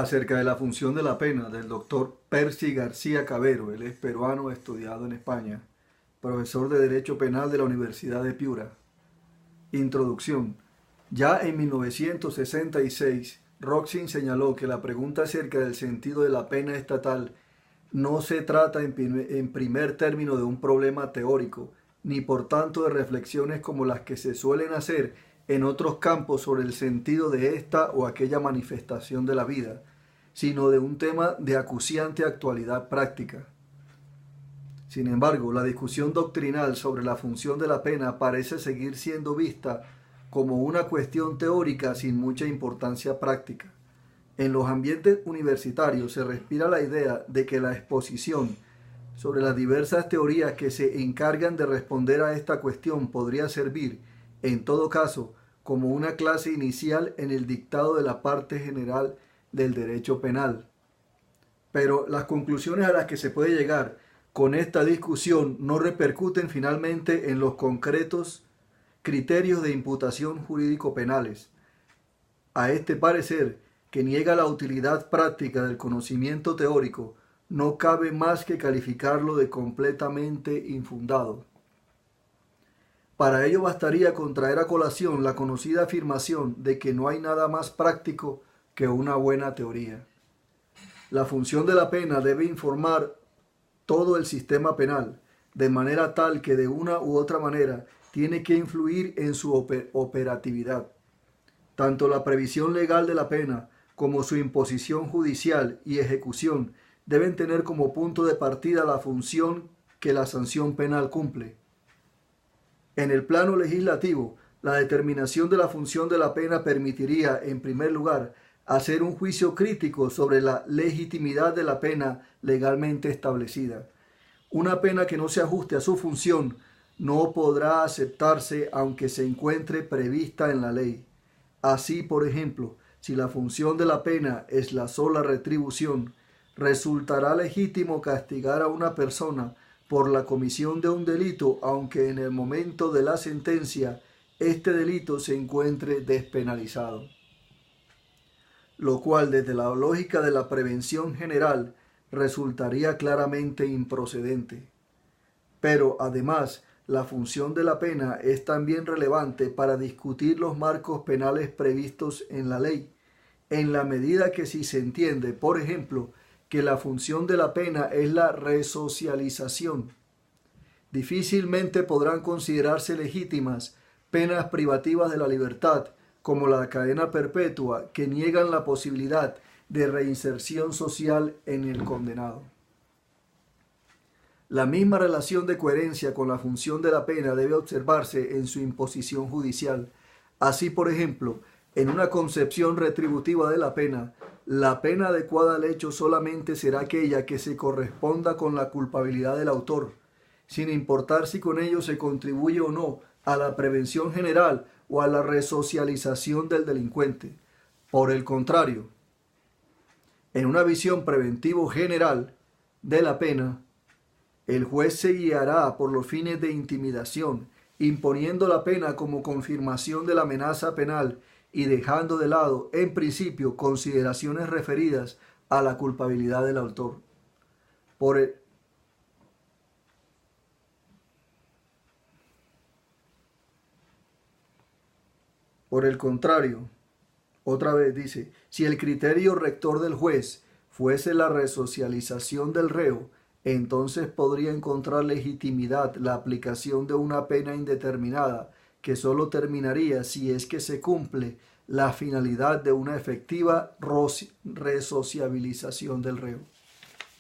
acerca de la función de la pena del doctor Percy García Cavero. Él es peruano, estudiado en España, profesor de Derecho Penal de la Universidad de Piura. Introducción. Ya en 1966, Roxin señaló que la pregunta acerca del sentido de la pena estatal no se trata en primer término de un problema teórico, ni por tanto de reflexiones como las que se suelen hacer en otros campos sobre el sentido de esta o aquella manifestación de la vida, sino de un tema de acuciante actualidad práctica. Sin embargo, la discusión doctrinal sobre la función de la pena parece seguir siendo vista como una cuestión teórica sin mucha importancia práctica. En los ambientes universitarios se respira la idea de que la exposición sobre las diversas teorías que se encargan de responder a esta cuestión podría servir, en todo caso, como una clase inicial en el dictado de la parte general del derecho penal. Pero las conclusiones a las que se puede llegar con esta discusión no repercuten finalmente en los concretos criterios de imputación jurídico-penales. A este parecer, que niega la utilidad práctica del conocimiento teórico, no cabe más que calificarlo de completamente infundado. Para ello bastaría con traer a colación la conocida afirmación de que no hay nada más práctico que una buena teoría. La función de la pena debe informar todo el sistema penal, de manera tal que de una u otra manera tiene que influir en su operatividad. Tanto la previsión legal de la pena como su imposición judicial y ejecución deben tener como punto de partida la función que la sanción penal cumple. En el plano legislativo, la determinación de la función de la pena permitiría, en primer lugar, hacer un juicio crítico sobre la legitimidad de la pena legalmente establecida. Una pena que no se ajuste a su función no podrá aceptarse aunque se encuentre prevista en la ley. Así, por ejemplo, si la función de la pena es la sola retribución, resultará legítimo castigar a una persona por la comisión de un delito, aunque en el momento de la sentencia este delito se encuentre despenalizado. Lo cual, desde la lógica de la prevención general, resultaría claramente improcedente. Pero, además, la función de la pena es también relevante para discutir los marcos penales previstos en la ley, en la medida que si se entiende, por ejemplo, que la función de la pena es la resocialización, difícilmente podrán considerarse legítimas penas privativas de la libertad, como la cadena perpetua, que niegan la posibilidad de reinserción social en el condenado. La misma relación de coherencia con la función de la pena debe observarse en su imposición judicial. Así, por ejemplo, en una concepción retributiva de la pena adecuada al hecho solamente será aquella que se corresponda con la culpabilidad del autor, sin importar si con ello se contribuye o no a la prevención general o a la resocialización del delincuente. Por el contrario, en una visión preventivo general de la pena, el juez se guiará por los fines de intimidación, imponiendo la pena como confirmación de la amenaza penal y dejando de lado, en principio, consideraciones referidas a la culpabilidad del autor. Por el contrario, otra vez dice, si el criterio rector del juez fuese la resocialización del reo, entonces podría encontrar legitimidad la aplicación de una pena indeterminada que sólo terminaría si es que se cumple la finalidad de una efectiva resociabilización del reo.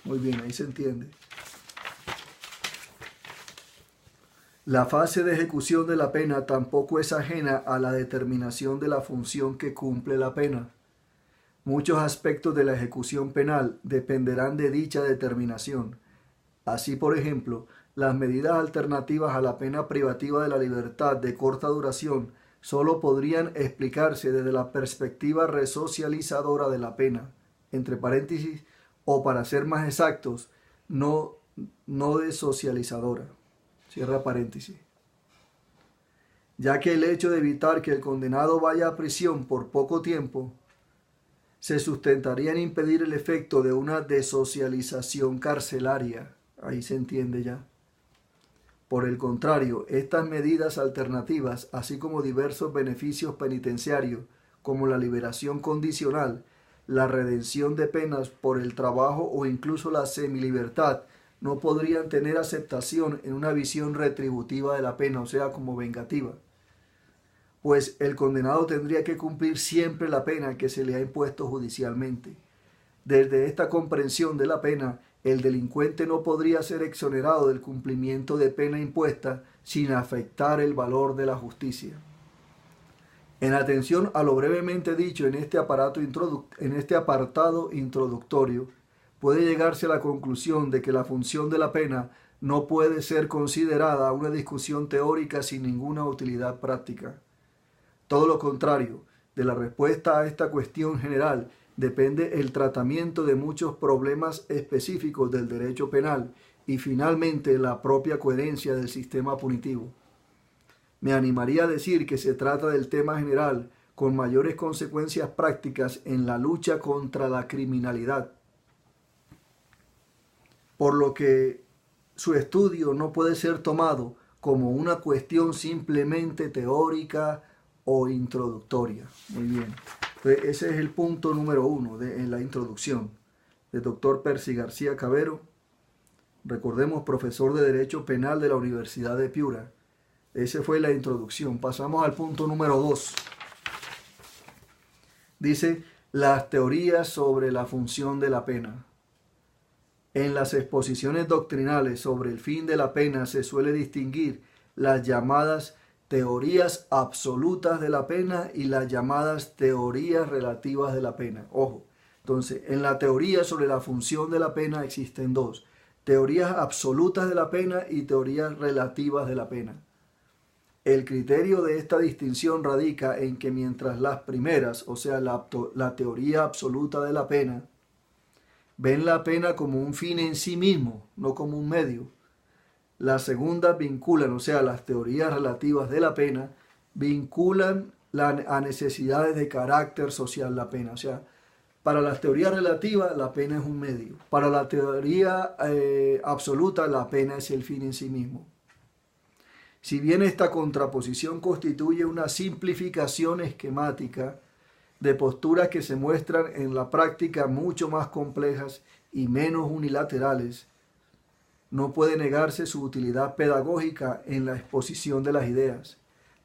Muy bien, ahí se entiende. La fase de ejecución de la pena tampoco es ajena a la determinación de la función que cumple la pena. Muchos aspectos de la ejecución penal dependerán de dicha determinación. Así, por ejemplo, las medidas alternativas a la pena privativa de la libertad de corta duración solo podrían explicarse desde la perspectiva resocializadora de la pena, entre paréntesis, o para ser más exactos, no desocializadora, cierra paréntesis. Ya que el hecho de evitar que el condenado vaya a prisión por poco tiempo se sustentaría en impedir el efecto de una desocialización carcelaria. Ahí se entiende ya. Por el contrario, estas medidas alternativas, así como diversos beneficios penitenciarios, como la liberación condicional, la redención de penas por el trabajo o incluso la semilibertad, no podrían tener aceptación en una visión retributiva de la pena, o sea, como vengativa. Pues el condenado tendría que cumplir siempre la pena que se le ha impuesto judicialmente. Desde esta comprensión de la pena, el delincuente no podría ser exonerado del cumplimiento de pena impuesta sin afectar el valor de la justicia. En atención a lo brevemente dicho en este apartado introductorio, puede llegarse a la conclusión de que la función de la pena no puede ser considerada una discusión teórica sin ninguna utilidad práctica. Todo lo contrario, de la respuesta a esta cuestión general depende el tratamiento de muchos problemas específicos del derecho penal y finalmente la propia coherencia del sistema punitivo. Me animaría a decir que se trata del tema general con mayores consecuencias prácticas en la lucha contra la criminalidad, por lo que su estudio no puede ser tomado como una cuestión simplemente teórica o introductoria. Muy bien. Entonces, ese es el punto número 1 en la introducción del doctor Percy García Cavero. Recordemos, profesor de Derecho Penal de la Universidad de Piura. Esa fue la introducción. Pasamos al punto número 2. Dice, las teorías sobre la función de la pena. En las exposiciones doctrinales sobre el fin de la pena se suele distinguir las llamadas teorías absolutas de la pena y las llamadas teorías relativas de la pena. Ojo, entonces, en la teoría sobre la función de la pena existen dos: teorías absolutas de la pena y teorías relativas de la pena. El criterio de esta distinción radica en que mientras las primeras, o sea, la teoría absoluta de la pena, ven la pena como un fin en sí mismo, no como un medio, las segundas vinculan, o sea, las teorías relativas de la pena, vinculan a necesidades de carácter social la pena. O sea, para las teorías relativas la pena es un medio. Para la teoría absoluta la pena es el fin en sí mismo. Si bien esta contraposición constituye una simplificación esquemática de posturas que se muestran en la práctica mucho más complejas y menos unilaterales, no puede negarse su utilidad pedagógica en la exposición de las ideas.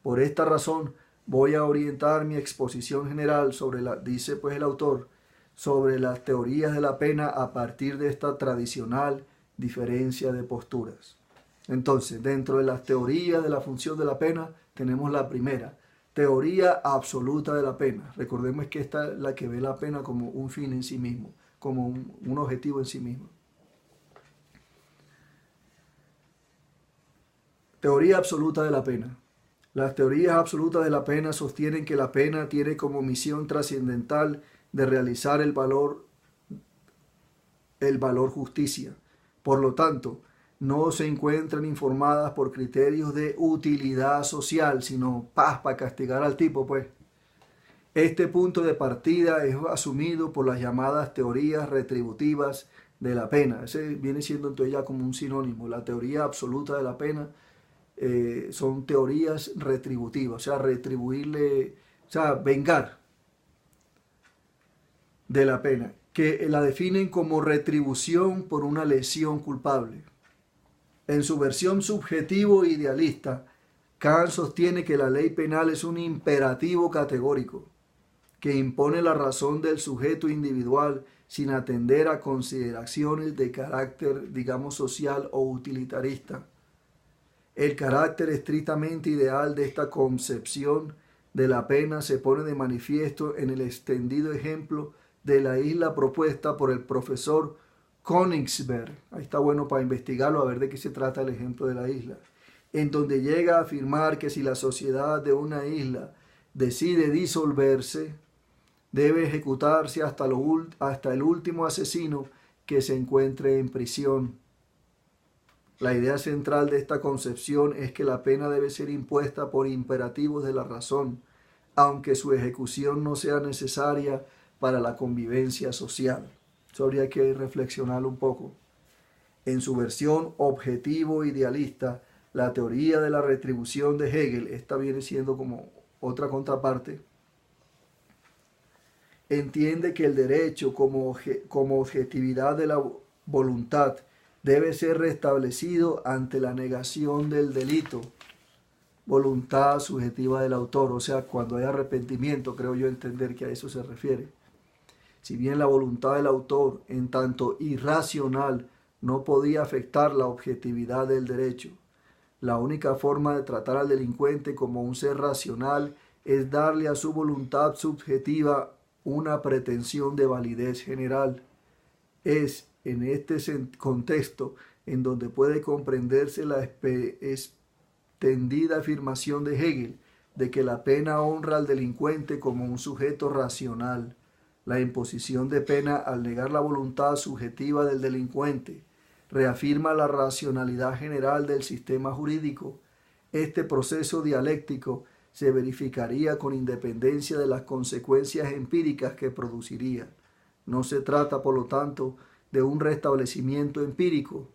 Por esta razón, voy a orientar mi exposición general sobre dice pues el autor, sobre las teorías de la pena a partir de esta tradicional diferencia de posturas. Entonces, dentro de las teorías de la función de la pena, tenemos la primera, teoría absoluta de la pena. Recordemos que esta es la que ve la pena como un fin en sí mismo, como un objetivo en sí mismo. Teoría absoluta de la pena. Las teorías absolutas de la pena sostienen que la pena tiene como misión trascendental de realizar el valor justicia. Por lo tanto, no se encuentran informadas por criterios de utilidad social, sino para castigar al tipo, pues. Este punto de partida es asumido por las llamadas teorías retributivas de la pena. Ese viene siendo entonces ya como un sinónimo. La teoría absoluta de la pena son teorías retributivas, o sea, retribuirle, o sea, vengar de la pena, que la definen como retribución por una lesión culpable. En su versión subjetivo e idealista, Kant sostiene que la ley penal es un imperativo categórico que impone la razón del sujeto individual sin atender a consideraciones de carácter, digamos, social o utilitarista. El carácter estrictamente ideal de esta concepción de la pena se pone de manifiesto en el extendido ejemplo de la isla propuesta por el profesor Königsberg. Ahí está bueno para investigarlo, a ver de qué se trata el ejemplo de la isla, en donde llega a afirmar que si la sociedad de una isla decide disolverse, debe ejecutarse hasta el último asesino que se encuentre en prisión. La idea central de esta concepción es que la pena debe ser impuesta por imperativos de la razón, aunque su ejecución no sea necesaria para la convivencia social. Eso habría que reflexionarlo un poco. En su versión objetivo idealista, la teoría de la retribución de Hegel, esta viene siendo como otra contraparte, entiende que el derecho como objetividad de la voluntad debe ser restablecido ante la negación del delito. Voluntad subjetiva del autor, o sea, cuando hay arrepentimiento, creo yo entender que a eso se refiere. Si bien la voluntad del autor, en tanto irracional, no podía afectar la objetividad del derecho, la única forma de tratar al delincuente como un ser racional es darle a su voluntad subjetiva una pretensión de validez general. Es en este contexto en donde puede comprenderse la extendida afirmación de Hegel de que la pena honra al delincuente como un sujeto racional. La imposición de pena, al negar la voluntad subjetiva del delincuente, reafirma la racionalidad general del sistema jurídico. Este proceso dialéctico se verificaría con independencia de las consecuencias empíricas que produciría. No se trata, por lo tanto, de un restablecimiento empírico,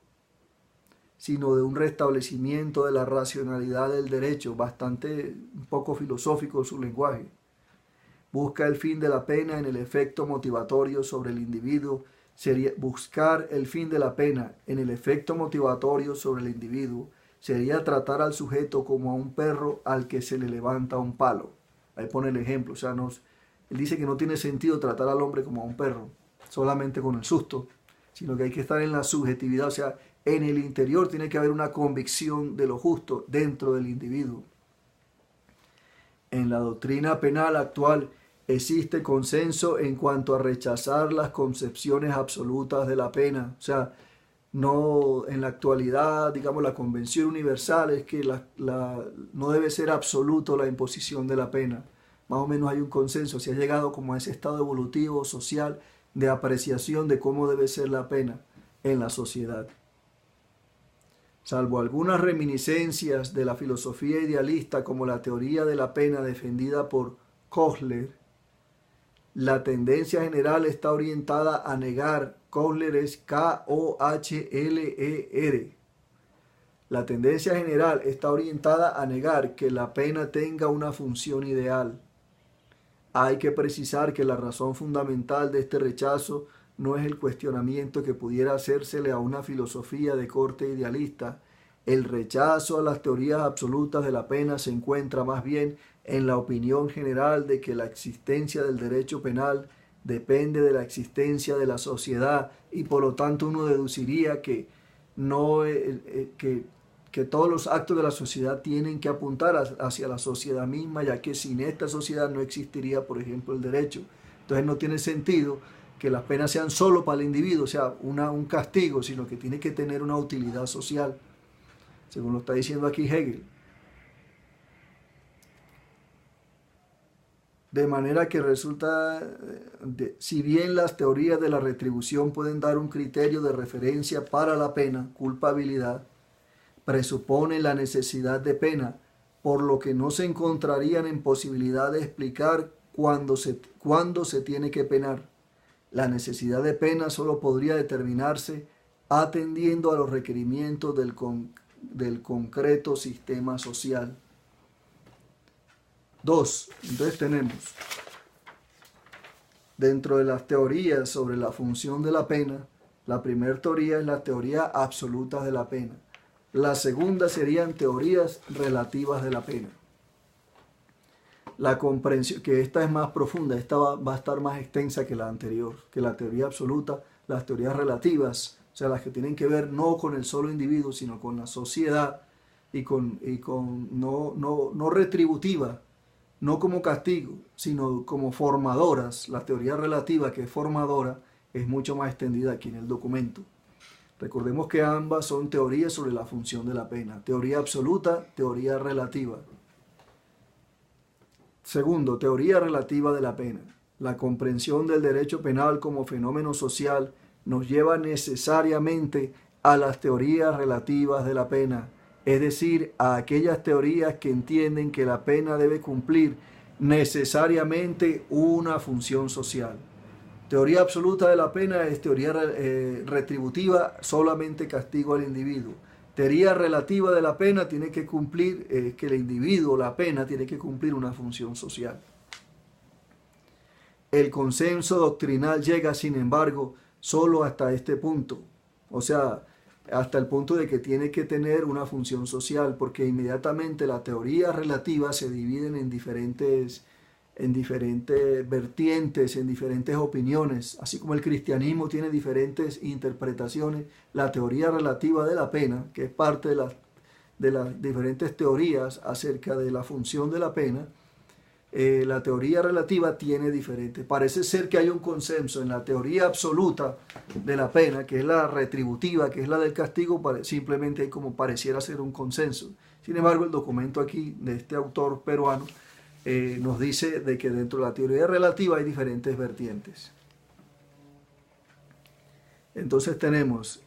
sino de un restablecimiento de la racionalidad del derecho, bastante un poco filosófico su lenguaje. Busca el fin de la pena en el efecto motivatorio sobre el individuo. Buscar el fin de la pena en el efecto motivatorio sobre el individuo sería tratar al sujeto como a un perro al que se le levanta un palo. Ahí pone el ejemplo, o sea, él dice que no tiene sentido tratar al hombre como a un perro, solamente con el susto, sino que hay que estar en la subjetividad, o sea, en el interior tiene que haber una convicción de lo justo dentro del individuo. En la doctrina penal actual existe consenso en cuanto a rechazar las concepciones absolutas de la pena. O sea, no en la actualidad, digamos, la convención universal es que no debe ser absoluto la imposición de la pena. Más o menos hay un consenso, se ha llegado como a ese estado evolutivo, social, de apreciación de cómo debe ser la pena en la sociedad. Salvo algunas reminiscencias de la filosofía idealista como la teoría de la pena defendida por Kohler, la tendencia general está orientada a negar. Kohler es K-O-H-L-E-R. La tendencia general está orientada a negar que la pena tenga una función ideal. Hay que precisar que la razón fundamental de este rechazo no es el cuestionamiento que pudiera hacérsele a una filosofía de corte idealista. El rechazo a las teorías absolutas de la pena se encuentra más bien en la opinión general de que la existencia del derecho penal depende de la existencia de la sociedad y por lo tanto uno deduciría que todos los actos de la sociedad tienen que apuntar hacia la sociedad misma, ya que sin esta sociedad no existiría, por ejemplo, el derecho. Entonces no tiene sentido que las penas sean solo para el individuo, o sea, un castigo, sino que tiene que tener una utilidad social, según lo está diciendo aquí Hegel. De manera que resulta, si bien las teorías de la retribución pueden dar un criterio de referencia para la pena, culpabilidad, presupone la necesidad de pena, por lo que no se encontrarían en posibilidad de explicar cuándo se tiene que penar. La necesidad de pena solo podría determinarse atendiendo a los requerimientos del concreto sistema social. 2. Entonces tenemos, dentro de las teorías sobre la función de la pena, la primera teoría es la teoría absoluta de la pena. La segunda serían teorías relativas de la pena. La comprensión, que esta es más profunda, esta va a estar más extensa que la anterior, que la teoría absoluta, las teorías relativas, o sea, las que tienen que ver no con el solo individuo, sino con la sociedad y con no retributiva, no como castigo, sino como formadoras. La teoría relativa, que es formadora, es mucho más extendida aquí en el documento. Recordemos que ambas son teorías sobre la función de la pena. Teoría absoluta, teoría relativa. Segundo, teoría relativa de la pena. La comprensión del derecho penal como fenómeno social nos lleva necesariamente a las teorías relativas de la pena, es decir, a aquellas teorías que entienden que la pena debe cumplir necesariamente una función social. Teoría absoluta de la pena es teoría retributiva, solamente castigo al individuo. Teoría relativa de la pena tiene que cumplir, que el individuo, la pena, tiene que cumplir una función social. El consenso doctrinal llega, sin embargo, solo hasta este punto. O sea, hasta el punto de que tiene que tener una función social, porque inmediatamente la teoría relativa se dividen en diferentes vertientes, en diferentes opiniones, así como el cristianismo tiene diferentes interpretaciones. La teoría relativa de la pena, que es parte de las diferentes teorías acerca de la función de la pena, la teoría relativa tiene diferentes. Parece ser que hay un consenso en la teoría absoluta de la pena, que es la retributiva, que es la del castigo, simplemente hay como pareciera ser un consenso. Sin embargo, el documento aquí de este autor peruano nos dice de que dentro de la teoría relativa hay diferentes vertientes. Entonces tenemos,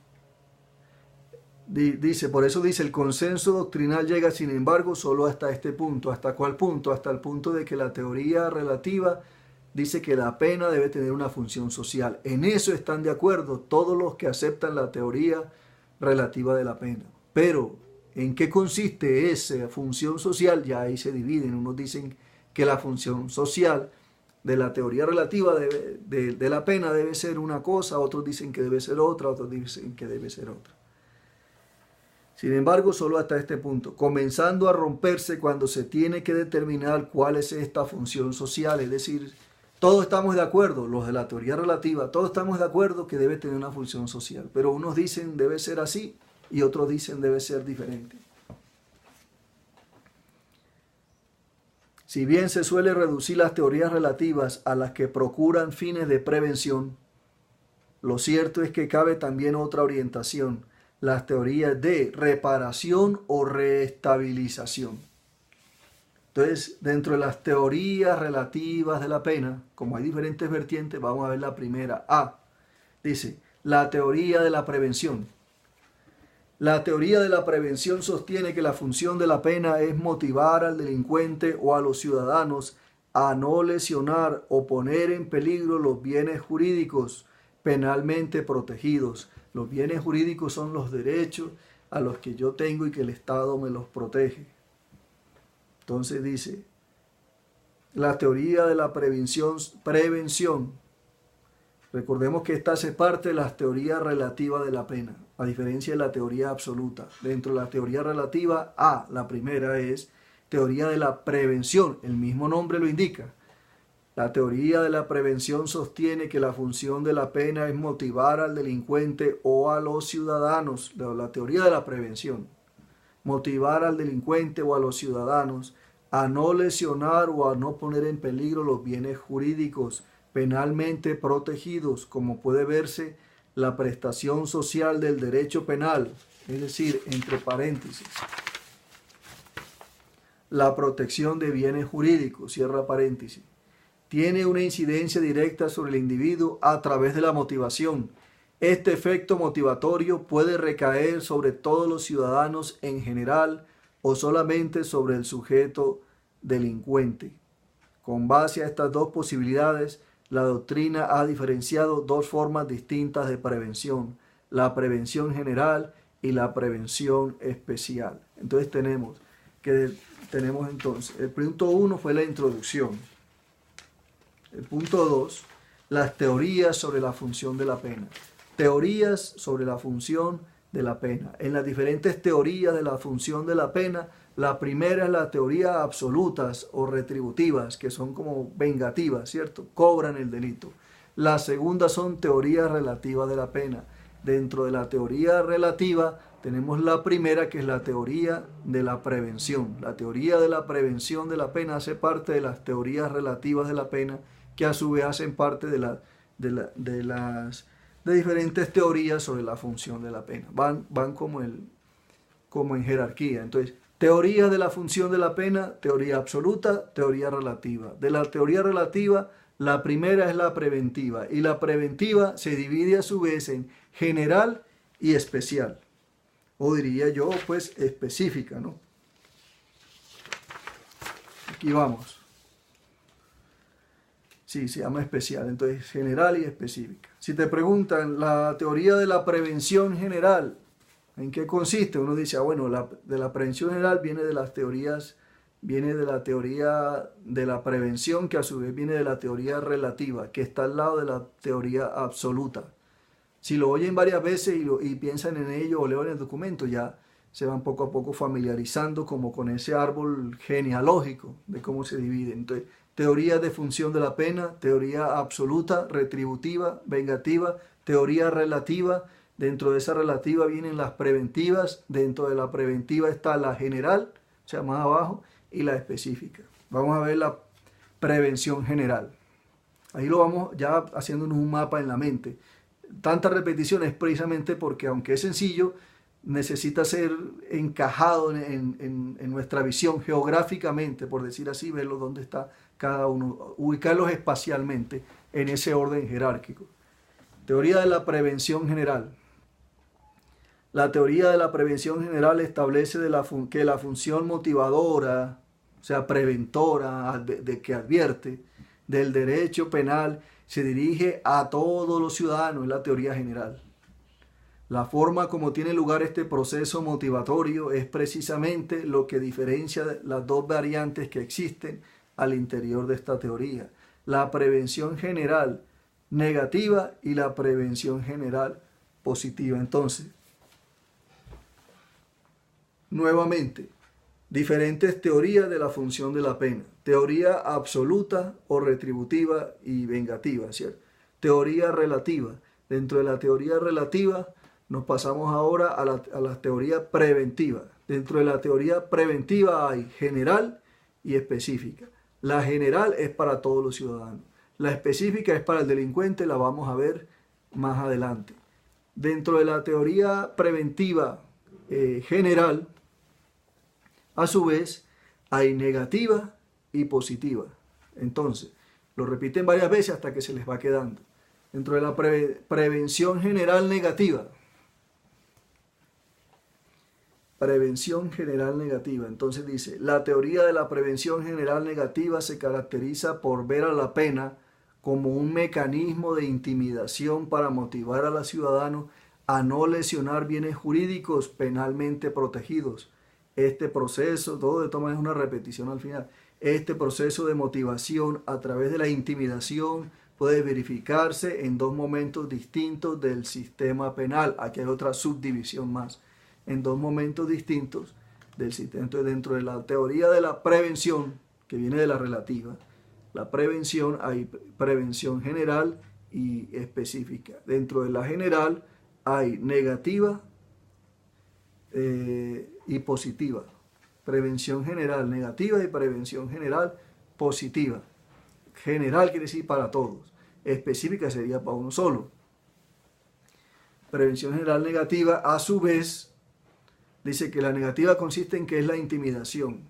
por eso dice, el consenso doctrinal llega, sin embargo, solo hasta este punto. ¿Hasta cuál punto? Hasta el punto de que la teoría relativa dice que la pena debe tener una función social. En eso están de acuerdo todos los que aceptan la teoría relativa de la pena. Pero, ¿en qué consiste esa función social? Ya ahí se dividen. Unos dicen que la función social de la teoría relativa de la pena debe ser una cosa, otros dicen que debe ser otra, otros dicen que debe ser otra. Sin embargo, solo hasta este punto, comenzando a romperse cuando se tiene que determinar cuál es esta función social, es decir, todos estamos de acuerdo, los de la teoría relativa, todos estamos de acuerdo que debe tener una función social, pero unos dicen debe ser así y otros dicen debe ser diferente. Si bien se suele reducir las teorías relativas a las que procuran fines de prevención, lo cierto es que cabe también otra orientación, las teorías de reparación o reestabilización. Entonces, dentro de las teorías relativas de la pena, como hay diferentes vertientes, vamos a ver la primera. Dice, la teoría de la prevención. La teoría de la prevención sostiene que la función de la pena es motivar al delincuente o a los ciudadanos a no lesionar o poner en peligro los bienes jurídicos penalmente protegidos. Los bienes jurídicos son los derechos a los que yo tengo y que el Estado me los protege. Entonces dice, la teoría de la prevención, recordemos que esta hace parte de las teorías relativas de la pena, a diferencia de la teoría absoluta. Dentro de la teoría relativa, la primera es teoría de la prevención, el mismo nombre lo indica. La teoría de la prevención sostiene que la función de la pena es motivar al delincuente o a los ciudadanos, la teoría de la prevención, motivar al delincuente o a los ciudadanos a no lesionar o a no poner en peligro los bienes jurídicos penalmente protegidos, como puede verse la prestación social del derecho penal, es decir, entre paréntesis, la protección de bienes jurídicos, cierra paréntesis, tiene una incidencia directa sobre el individuo a través de la motivación. Este efecto motivatorio puede recaer sobre todos los ciudadanos en general o solamente sobre el sujeto delincuente. Con base a estas dos posibilidades, la doctrina ha diferenciado dos formas distintas de prevención, la prevención general y la prevención especial. Entonces tenemos entonces, el punto 1 fue la introducción. El punto 2, las teorías sobre la función de la pena. Teorías sobre la función de la pena. En las diferentes teorías de la función de la pena, la primera es la teoría absolutas o retributivas, que son como vengativas, ¿cierto? Cobran el delito. La segunda son teorías relativas de la pena. Dentro de la teoría relativa tenemos la primera, que es la teoría de la prevención. La teoría de la prevención de la pena hace parte de las teorías relativas de la pena, que a su vez hacen parte de diferentes teorías sobre la función de la pena. Van como en jerarquía. Entonces, teoría de la función de la pena, teoría absoluta, teoría relativa. De la teoría relativa, la primera es la preventiva, y la preventiva se divide a su vez en general y especial, o diría yo, pues, específica, ¿no? Aquí vamos. Sí, se llama especial, entonces general y específica. Si te preguntan la teoría de la prevención general, ¿en qué consiste? Uno dice, bueno, de la prevención general viene de las teorías, viene de la teoría de la prevención, que a su vez viene de la teoría relativa, que está al lado de la teoría absoluta. Si lo oyen varias veces y piensan en ello o leen el documento, ya se van poco a poco familiarizando como con ese árbol genealógico de cómo se divide. Entonces, teoría de función de la pena, teoría absoluta, retributiva, vengativa, teoría relativa. Dentro de esa relativa vienen las preventivas. Dentro de la preventiva está la general, o sea, más abajo, y la específica. Vamos a ver la prevención general. Ahí lo vamos ya haciéndonos un mapa en la mente. Tanta repetición es precisamente porque, aunque es sencillo, necesita ser encajado en nuestra visión geográficamente, por decir así, verlo dónde está cada uno, ubicarlos espacialmente en ese orden jerárquico. Teoría de la prevención general. La teoría de la prevención general establece que la función motivadora, o sea, preventora, de que advierte, del derecho penal se dirige a todos los ciudadanos, es la teoría general. La forma como tiene lugar este proceso motivatorio es precisamente lo que diferencia las dos variantes que existen al interior de esta teoría: la prevención general negativa y la prevención general positiva. Entonces, nuevamente, diferentes teorías de la función de la pena. Teoría absoluta o retributiva y vengativa, ¿cierto? Teoría relativa. Dentro de la teoría relativa nos pasamos ahora a la teoría preventiva. Dentro de la teoría preventiva hay general y específica. La general es para todos los ciudadanos. La específica es para el delincuente, la vamos a ver más adelante. Dentro de la teoría preventiva general, a su vez, hay negativa y positiva. Entonces, lo repiten varias veces hasta que se les va quedando. Dentro de la prevención general negativa. Prevención general negativa. Entonces dice, la teoría de la prevención general negativa se caracteriza por ver a la pena como un mecanismo de intimidación para motivar a los ciudadanos a no lesionar bienes jurídicos penalmente protegidos. Este proceso, todo de todas maneras es una repetición al final, este proceso de motivación a través de la intimidación puede verificarse en dos momentos distintos del sistema penal. Aquí hay otra subdivisión más, en dos momentos distintos del sistema. Entonces, dentro de la teoría de la prevención, que viene de la relativa, la prevención, hay prevención general y específica. Dentro de la general hay negativa y positiva. Prevención general negativa y prevención general positiva. General quiere decir para todos. Específica sería para uno solo. Prevención general negativa, a su vez, dice que la negativa consiste en que es la intimidación,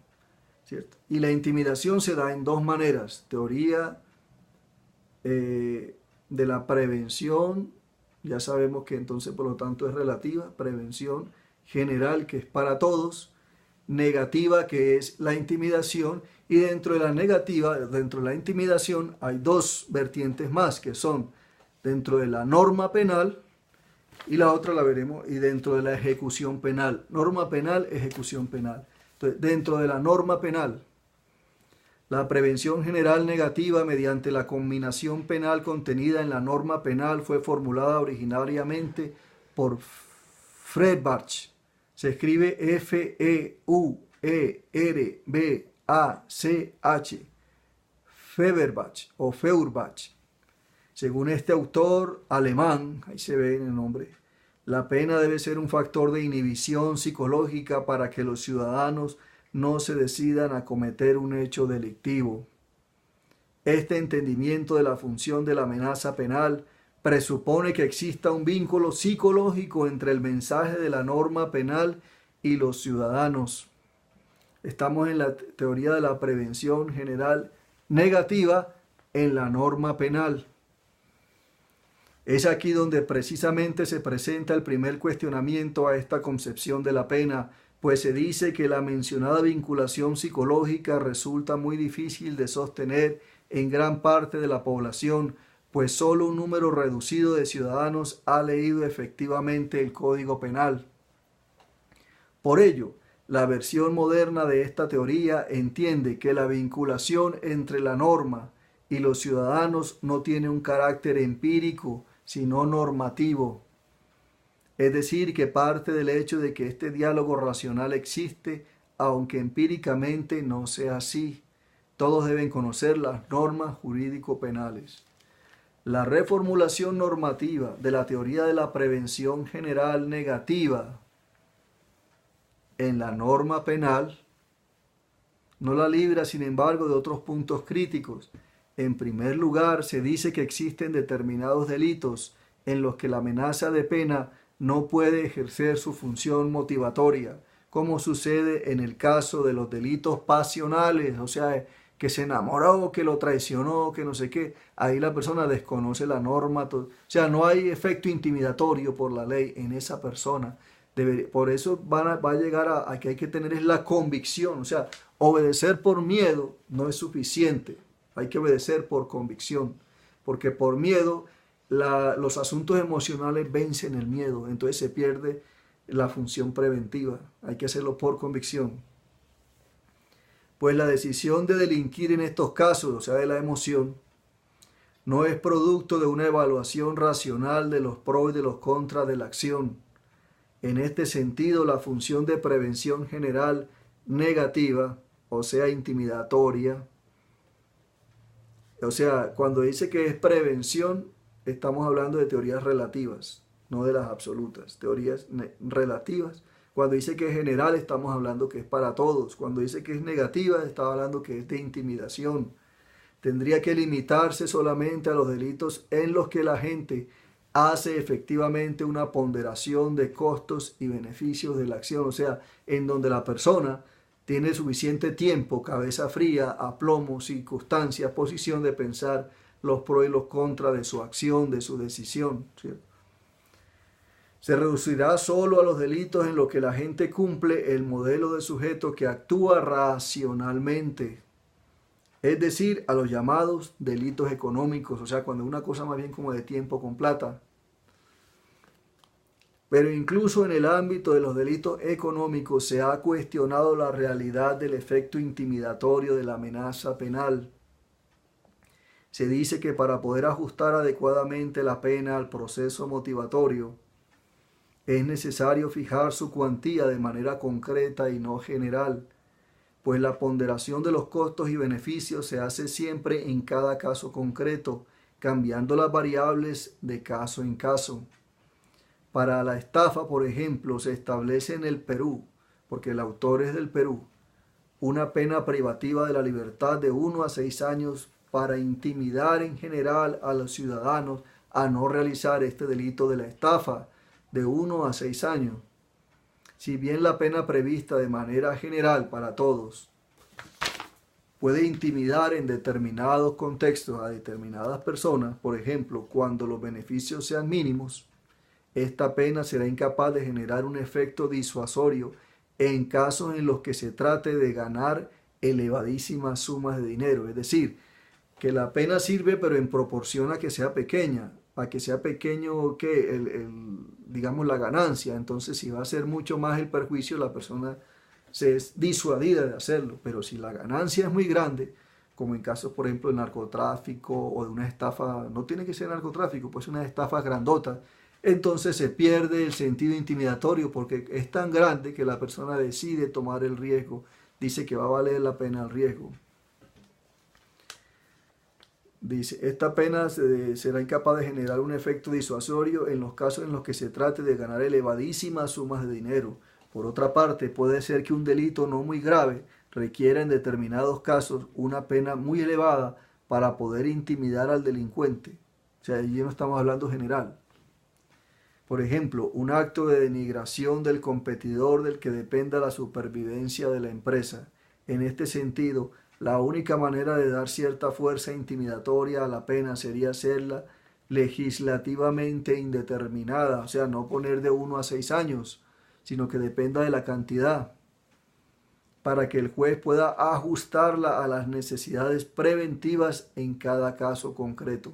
¿cierto? Y la intimidación se da en dos maneras. Teoría de la prevención, ya sabemos que entonces por lo tanto es relativa. Prevención general, que es para todos. Negativa, que es la intimidación. Y dentro de la negativa, dentro de la intimidación, hay dos vertientes más, que son dentro de la norma penal, y la otra la veremos, y dentro de la ejecución penal. Norma penal, ejecución penal. Entonces, dentro de la norma penal, la prevención general negativa mediante la combinación penal contenida en la norma penal fue formulada originariamente por Feuerbach. Se escribe F-E-U-E-R-B-A-C-H. Feuerbach o Feuerbach. Según este autor alemán, ahí se ve en el nombre, la pena debe ser un factor de inhibición psicológica para que los ciudadanos no se decidan a cometer un hecho delictivo. Este entendimiento de la función de la amenaza penal presupone que exista un vínculo psicológico entre el mensaje de la norma penal y los ciudadanos. Estamos en la teoría de la prevención general negativa en la norma penal. Es aquí donde precisamente se presenta el primer cuestionamiento a esta concepción de la pena, pues se dice que la mencionada vinculación psicológica resulta muy difícil de sostener en gran parte de la población, pues solo un número reducido de ciudadanos ha leído efectivamente el Código Penal. Por ello, la versión moderna de esta teoría entiende que la vinculación entre la norma y los ciudadanos no tiene un carácter empírico, sino normativo. Es decir, que parte del hecho de que este diálogo racional existe, aunque empíricamente no sea así. Todos deben conocer las normas jurídico-penales. La reformulación normativa de la teoría de la prevención general negativa en la norma penal no la libra, sin embargo, de otros puntos críticos. En primer lugar, se dice que existen determinados delitos en los que la amenaza de pena no puede ejercer su función motivatoria, como sucede en el caso de los delitos pasionales, o sea, que se enamoró, que lo traicionó, que no sé qué. Ahí la persona desconoce la norma, o sea, no hay efecto intimidatorio por la ley en esa persona. Por eso va a llegar a que hay que tener es la convicción, o sea, obedecer por miedo no es suficiente, hay que obedecer por convicción, porque por miedo los asuntos emocionales vencen el miedo, entonces se pierde la función preventiva, hay que hacerlo por convicción. Pues la decisión de delinquir en estos casos, o sea, de la emoción, no es producto de una evaluación racional de los pros y de los contras de la acción. En este sentido, la función de prevención general negativa, o sea, intimidatoria, o sea, cuando dice que es prevención, estamos hablando de teorías relativas, no de las absolutas, teorías relativas. Cuando dice que es general, estamos hablando que es para todos. Cuando dice que es negativa, está hablando que es de intimidación. Tendría que limitarse solamente a los delitos en los que la gente hace efectivamente una ponderación de costos y beneficios de la acción, o sea, en donde la persona tiene suficiente tiempo, cabeza fría, aplomo, circunstancias, posición de pensar los pros y los contras de su acción, de su decisión, ¿cierto? Se reducirá solo a los delitos en los que la gente cumple el modelo de sujeto que actúa racionalmente, es decir, a los llamados delitos económicos, o sea, cuando una cosa más bien como de tiempo con plata. Pero incluso en el ámbito de los delitos económicos se ha cuestionado la realidad del efecto intimidatorio de la amenaza penal. Se dice que para poder ajustar adecuadamente la pena al proceso motivatorio, es necesario fijar su cuantía de manera concreta y no general, pues la ponderación de los costos y beneficios se hace siempre en cada caso concreto, cambiando las variables de caso en caso. Para la estafa, por ejemplo, se establece en el Perú, porque el autor es del Perú, una pena privativa de la libertad de 1 a 6 años para intimidar en general a los ciudadanos a no realizar este delito de la estafa, de 1 a 6 años. Si bien la pena prevista de manera general para todos puede intimidar en determinados contextos a determinadas personas, por ejemplo, cuando los beneficios sean mínimos, esta pena será incapaz de generar un efecto disuasorio en casos en los que se trate de ganar elevadísimas sumas de dinero. Es decir, que la pena sirve pero en proporción a que sea pequeña, a que sea pequeño que digamos la ganancia. Entonces, si va a ser mucho más el perjuicio, la persona se es disuadida de hacerlo. Pero si la ganancia es muy grande, como en casos, por ejemplo, de narcotráfico o de una estafa, no tiene que ser narcotráfico, pues una estafa grandota, entonces se pierde el sentido intimidatorio porque es tan grande que la persona decide tomar el riesgo, dice que va a valer la pena el riesgo. Dice, esta pena será incapaz de generar un efecto disuasorio en los casos en los que se trate de ganar elevadísimas sumas de dinero. Por otra parte, puede ser que un delito no muy grave requiera en determinados casos una pena muy elevada para poder intimidar al delincuente. O sea, allí no estamos hablando general. Por ejemplo, un acto de denigración del competidor del que dependa la supervivencia de la empresa. En este sentido, la única manera de dar cierta fuerza intimidatoria a la pena sería hacerla legislativamente indeterminada, o sea, no poner de 1 a 6 años, sino que dependa de la cantidad. para que el juez pueda ajustarla a las necesidades preventivas en cada caso concreto.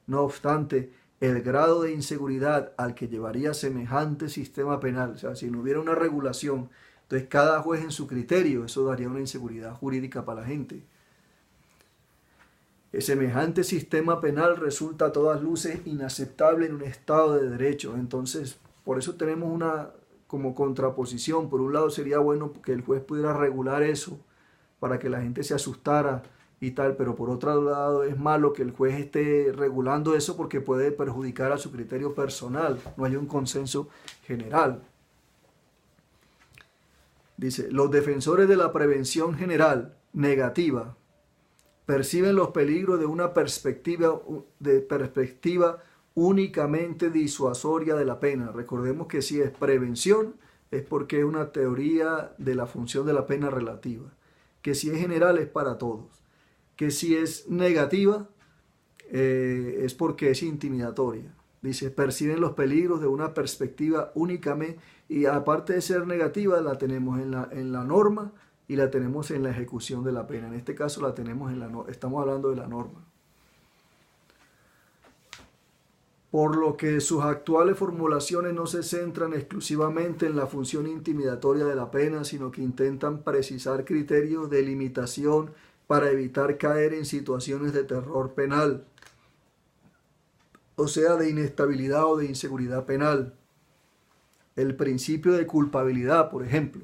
No obstante, el grado de inseguridad al que llevaría semejante sistema penal, o sea, si no hubiera una regulación, entonces cada juez en su criterio, eso daría una inseguridad jurídica para la gente. Semejante sistema penal resulta a todas luces inaceptable en un Estado de Derecho. Entonces, por eso tenemos una como contraposición. Por un lado sería bueno que el juez pudiera regular eso para que la gente se asustara y tal, pero por otro lado es malo que el juez esté regulando eso porque puede perjudicar a su criterio personal, no hay un consenso general. Dice, los defensores de la prevención general negativa perciben los peligros de una perspectiva únicamente disuasoria de la pena. Recordemos que si es prevención es porque es una teoría de la función de la pena relativa, que si es general es para todos, que si es negativa es porque es intimidatoria. Dice, perciben los peligros de una perspectiva únicamente, y aparte de ser negativa la tenemos en la norma y la tenemos en la ejecución de la pena. En este caso la tenemos estamos hablando de la norma. Por lo que sus actuales formulaciones no se centran exclusivamente en la función intimidatoria de la pena, sino que intentan precisar criterios de limitación para evitar caer en situaciones de terror penal, o sea, de inestabilidad o de inseguridad penal. El principio de culpabilidad, por ejemplo.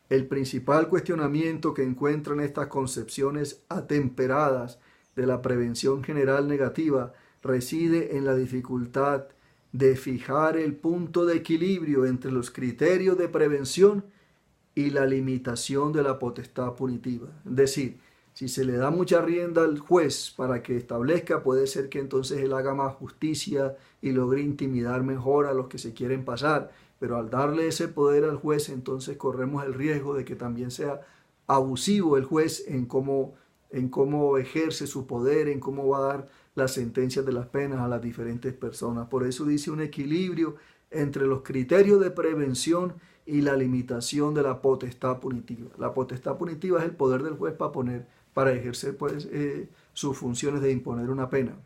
El principal cuestionamiento que encuentran estas concepciones atemperadas de la prevención general negativa reside en la dificultad de fijar el punto de equilibrio entre los criterios de prevención y la limitación de la potestad punitiva. Es decir, si se le da mucha rienda al juez para que establezca, puede ser que entonces él haga más justicia y logre intimidar mejor a los que se quieren pasar. Pero al darle ese poder al juez, entonces corremos el riesgo de que también sea abusivo el juez en cómo ejerce su poder, en cómo va a dar las sentencias de las penas a las diferentes personas. Por eso dice un equilibrio entre los criterios de prevención y la limitación de la potestad punitiva. La potestad punitiva es el poder del juez para ejercer sus funciones de imponer una pena.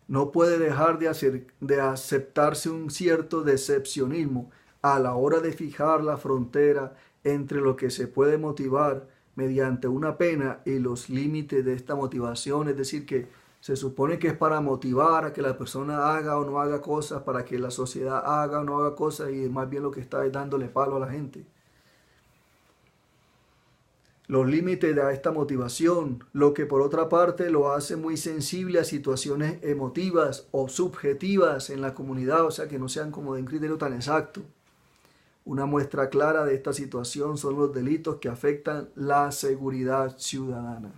No puede dejar de aceptarse un cierto decepcionismo a la hora de fijar la frontera entre lo que se puede motivar mediante una pena y los límites de esta motivación. Es decir, que se supone que es para motivar a que la persona haga o no haga cosas, para que la sociedad haga o no haga cosas, y más bien lo que está es dándole palo a la gente. Los límites de esta motivación, lo que por otra parte lo hace muy sensible a situaciones emotivas o subjetivas en la comunidad, o sea que no sean como de un criterio tan exacto. Una muestra clara de esta situación son los delitos que afectan la seguridad ciudadana.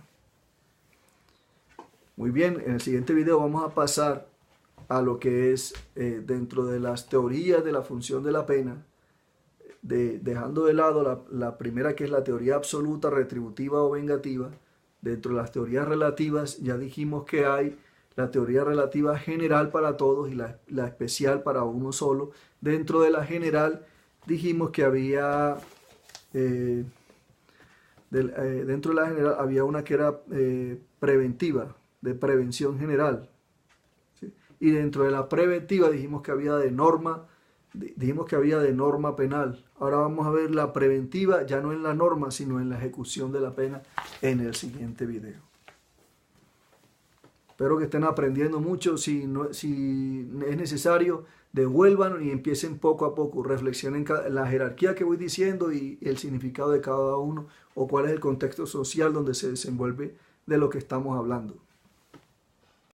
Muy bien, en el siguiente video vamos a pasar a lo que es dentro de las teorías de la función de la pena, dejando de lado la primera, que es la teoría absoluta, retributiva o vengativa. Dentro de las teorías relativas ya dijimos que hay la teoría relativa general para todos y la especial para uno solo. Dentro de la general dijimos que había dentro de la general había una que era preventiva, de prevención general, ¿sí? Y dentro de la preventiva dijimos que había de norma penal. Ahora vamos a ver la preventiva, ya no en la norma, sino en la ejecución de la pena, en el siguiente video. Espero que estén aprendiendo mucho. Si es necesario, devuelvan y empiecen poco a poco. Reflexionen la jerarquía que voy diciendo y el significado de cada uno, o cuál es el contexto social donde se desenvuelve de lo que estamos hablando.